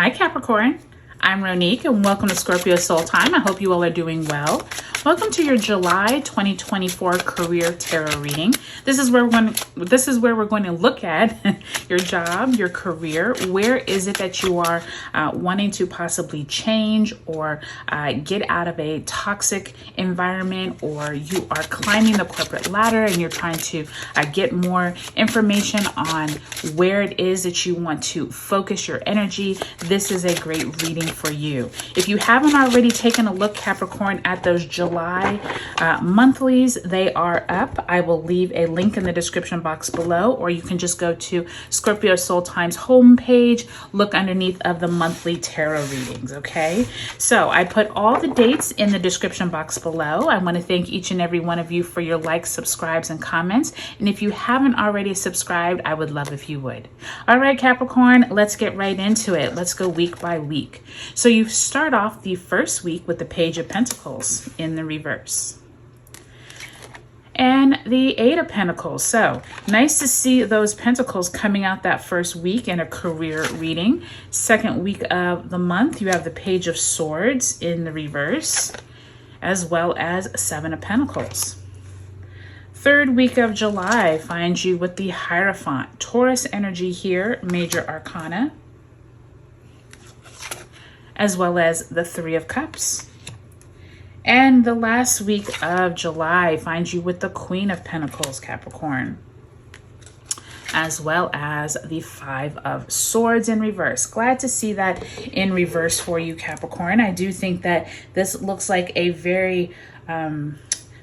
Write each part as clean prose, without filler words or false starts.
Hi Capricorn, I'm Ronique and welcome to Scorpio Soul Time. I hope you all are doing well. Welcome to your July 2024 career tarot reading. This is where we're going to look at your job, your career. Where is it that you are wanting to possibly change or get out of a toxic environment, or you are climbing the corporate ladder and you're trying to get more information on where it is that you want to focus your energy. This is a great reading for you. If you haven't already taken a look, Capricorn, at those July monthlies, they are up. I will leave a link in the description box below, or you can just go to Scorpio Soul Time's homepage, look underneath of the monthly tarot readings, okay? So I put all the dates in the description box below. I want to thank each and every one of you for your likes, subscribes, and comments. And if you haven't already subscribed, I would love if you would. All right, Capricorn, let's get right into it. Let's go week by week. So you start off the first week with the Page of Pentacles in the reverse and the Eight of Pentacles. So nice to see those pentacles coming out that first week in a career reading. Second week of the month, you have the Page of Swords in the reverse, as well as Seven of Pentacles. Third week of July finds you with the Hierophant, Taurus energy here, Major Arcana, as well as the Three of Cups. And the last week of July finds you with the Queen of Pentacles, Capricorn, as well as the Five of Swords in reverse. Glad to see that in reverse for you, Capricorn. I do think that this looks like a very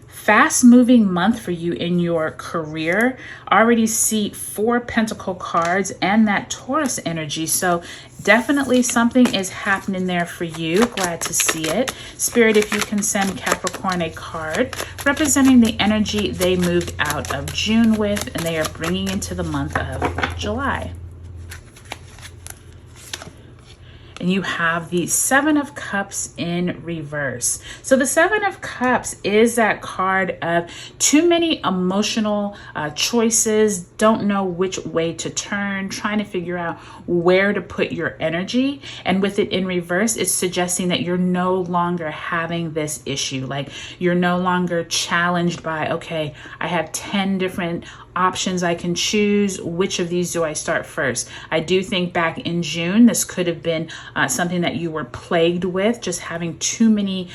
fast-moving month for you in your career. Already see 4 Pentacle cards and that Taurus energy. So definitely something is happening there for you. Glad to see it. Spirit, if you can send Capricorn a card representing the energy they moved out of June with and they are bringing into the month of July. And you have the Seven of Cups in reverse. So the Seven of Cups is that card of too many emotional choices, don't know which way to turn, trying to figure out where to put your energy. And with it in reverse, it's suggesting that you're no longer having this issue. Like you're no longer challenged by, okay, I have 10 different options I can choose. Which of these do I start first? I do think back in June, this could have been something that you were plagued with, just having too many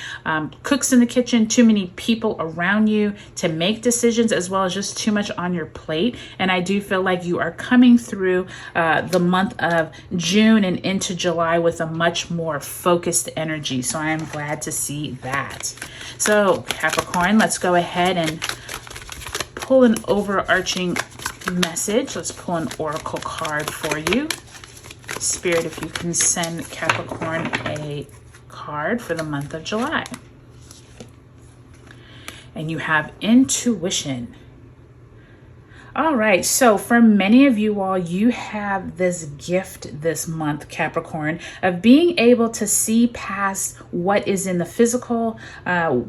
cooks in the kitchen, too many people around you to make decisions, as well as just too much on your plate. And I do feel like you are coming through the month of June and into July with a much more focused energy. So I am glad to see that. So Capricorn, let's go ahead and pull an overarching message. Let's pull an oracle card for you. Spirit, if you can send Capricorn a card for the month of July. And you have intuition. All right, so for many of you all, you have this gift this month, Capricorn, of being able to see past what is in the physical,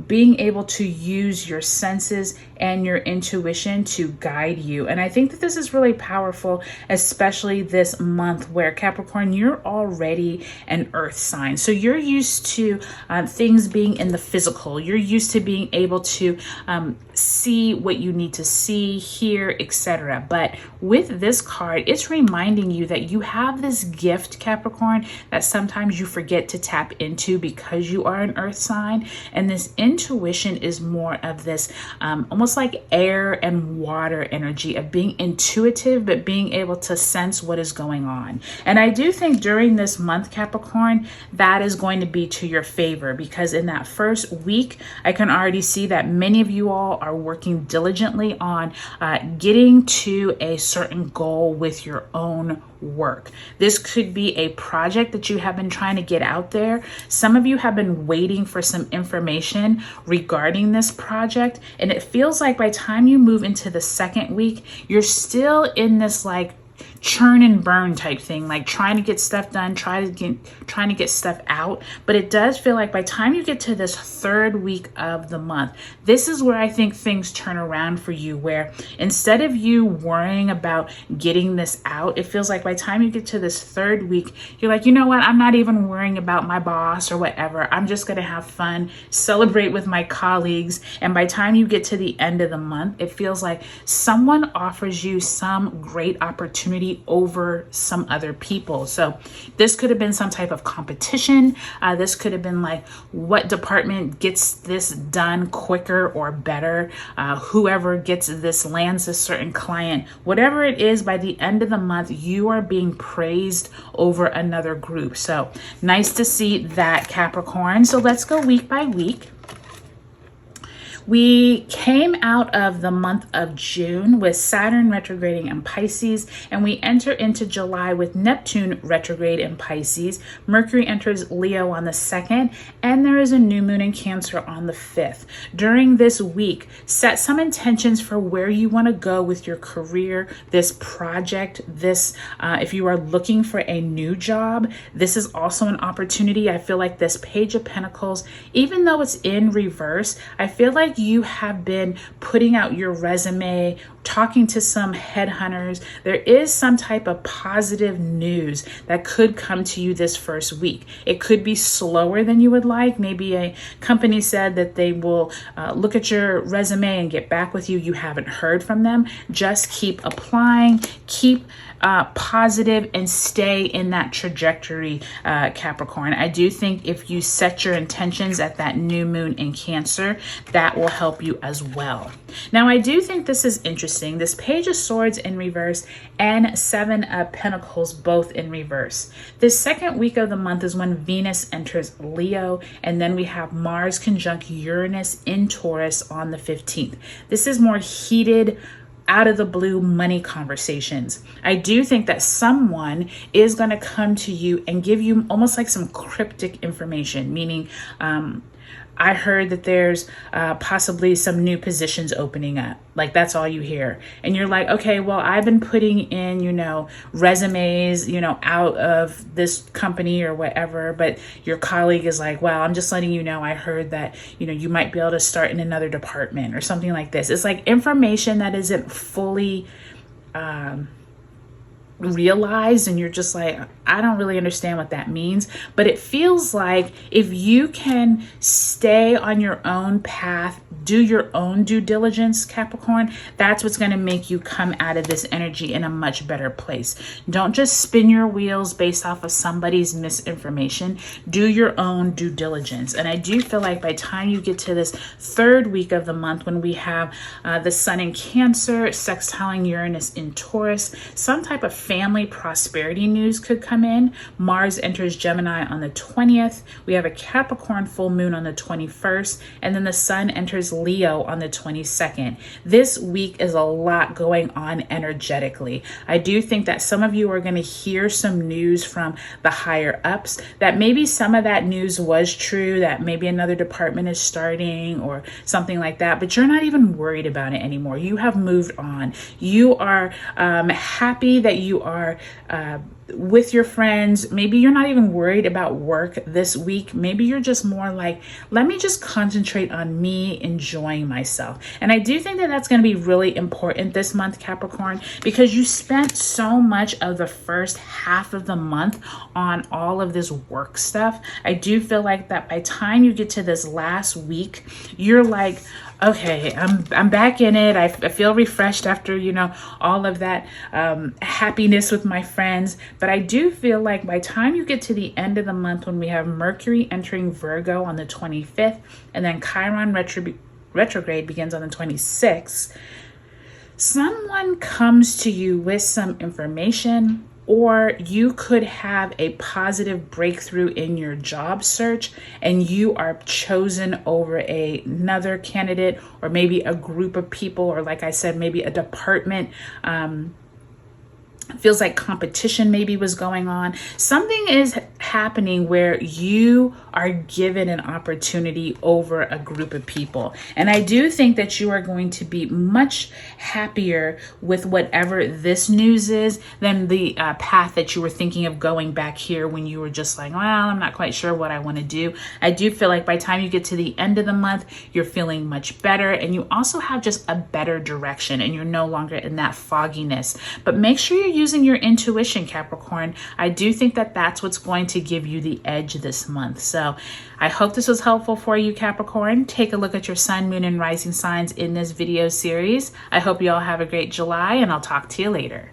being able to use your senses and your intuition to guide you. And I think that this is really powerful, especially this month where Capricorn, you're already an earth sign. So you're used to things being in the physical. You're used to being able to see what you need to see, hear, etc. But with this card, it's reminding you that you have this gift, Capricorn, that sometimes you forget to tap into because you are an earth sign. And this intuition is more of this almost like air and water energy of being intuitive, but being able to sense what is going on. And I do think during this month, Capricorn, that is going to be to your favor, because in that first week, I can already see that many of you all are working diligently on getting to a certain goal with your own work. This could be a project that you have been trying to get out there. Some of you have been waiting for some information regarding this project, and it feels like by the time you move into the second week, you're still in this like churn and burn type thing, like trying to get stuff done, trying to get stuff out. But it does feel like by the time you get to this third week of the month, this is where I think things turn around for you, where instead of you worrying about getting this out, it feels like by the time you get to this third week, you're like, you know what, I'm not even worrying about my boss or whatever. I'm just going to have fun, celebrate with my colleagues. And by the time you get to the end of the month, it feels like someone offers you some great opportunity over some other people. So this could have been some type of competition. This could have been like, what department gets this done quicker or better? Whoever gets this lands a certain client. Whatever it is, by the end of the month, you are being praised over another group. So nice to see that, Capricorn. So let's go week by week. We came out of the month of June with Saturn retrograding in Pisces, and we enter into July with Neptune retrograde in Pisces. Mercury enters Leo on the 2nd, and there is a new moon in Cancer on the 5th. During this week, set some intentions for where you want to go with your career, this project, if you are looking for a new job, this is also an opportunity. I feel like this Page of Pentacles, even though it's in reverse, I feel like you have been putting out your resume, talking to some headhunters. There is some type of positive news that could come to you this first week. It could be slower than you would like. Maybe a company said that they will look at your resume and get back with you. You haven't heard from them. Just keep applying, keep positive, and stay in that trajectory, Capricorn. I do think if you set your intentions at that new moon in Cancer, that will help you as well. Now, I do think this is interesting. This Page of Swords in reverse and Seven of Pentacles both in reverse. This second week of the month is when Venus enters Leo, and then we have Mars conjunct Uranus in Taurus on the 15th. This is more heated, out of the blue money conversations. I do think that someone is going to come to you and give you almost like some cryptic information, meaning I heard that there's possibly some new positions opening up. Like, that's all you hear. And you're like, okay, well, I've been putting in, resumes, out of this company or whatever. But your colleague is like, well, I'm just letting you know, I heard that, you might be able to start in another department or something like this. It's like information that isn't fully realized, and you're just like, I don't really understand what that means. But it feels like if you can stay on your own path, do your own due diligence, Capricorn, that's what's going to make you come out of this energy in a much better place. Don't just spin your wheels based off of somebody's misinformation. Do your own due diligence. And I do feel like by the time you get to this third week of the month, when we have the Sun in Cancer, sextiling Uranus in Taurus, some type of family prosperity news could come in. Mars enters Gemini on the 20th. We have a Capricorn full moon on the 21st, and then the Sun enters Leo on the 22nd. This week is a lot going on energetically. I do think that some of you are going to hear some news from the higher ups, that maybe some of that news was true, that maybe another department is starting or something like that, but you're not even worried about it anymore. You have moved on. You are happy that you are with your friends. Maybe you're not even worried about work this week. Maybe you're just more like, let me just concentrate on me enjoying myself. And I do think that that's going to be really important this month, Capricorn, because you spent so much of the first half of the month on all of this work stuff. I do feel like that by the time you get to this last week, you're like, okay, I'm back in it. I feel refreshed after, all of that happiness with my friends. But I do feel like by the time you get to the end of the month, when we have Mercury entering Virgo on the 25th, and then Chiron retrograde begins on the 26th, someone comes to you with some information, or you could have a positive breakthrough in your job search and you are chosen over another candidate, or maybe a group of people, or like I said, maybe a department feels like competition maybe was going on. Something is happening where you are given an opportunity over a group of people. And I do think that you are going to be much happier with whatever this news is than the path that you were thinking of going back here when you were just like, well, I'm not quite sure what I want to do. I do feel like by the time you get to the end of the month, you're feeling much better, and you also have just a better direction, and you're no longer in that fogginess. But make sure you're using your intuition, Capricorn. I do think that that's what's going to give you the edge this month. So I hope this was helpful for you, Capricorn. Take a look at your sun, moon, and rising signs in this video series. I hope you all have a great July, and I'll talk to you later.